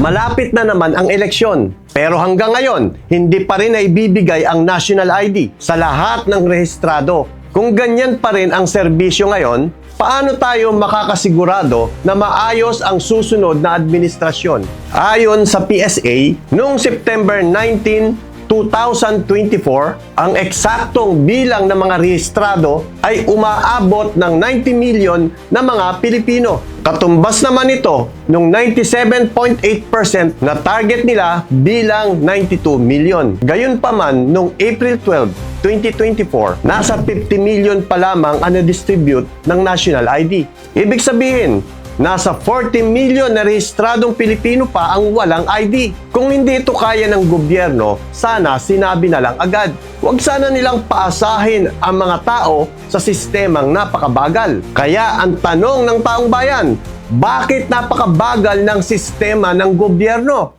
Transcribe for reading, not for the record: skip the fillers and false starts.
Malapit na naman ang eleksyon, pero hanggang ngayon, hindi pa rin naibibigay ang national ID sa lahat ng rehistrado. Kung ganyan pa rin ang serbisyo ngayon, paano tayo makakasigurado na maayos ang susunod na administrasyon? Ayon sa PSA, noong September 19, 2024, ang eksaktong bilang ng mga rehistrado ay umaabot ng 90 million na mga Pilipino. Katumbas naman ito nung 97.8% na target nila bilang 92 million. Gayunpaman, noong April 12, 2024, nasa 50 million pa lamang ang na-distribute ng national ID. Ibig sabihin, nasa 40 million na rehistradong Pilipino pa ang walang ID. Kung hindi ito kaya ng gobyerno, sana sinabi na lang agad. Huwag sana nilang paasahin ang mga tao sa sistemang napakabagal. Kaya ang tanong ng taong bayan, bakit napakabagal ng sistema ng gobyerno?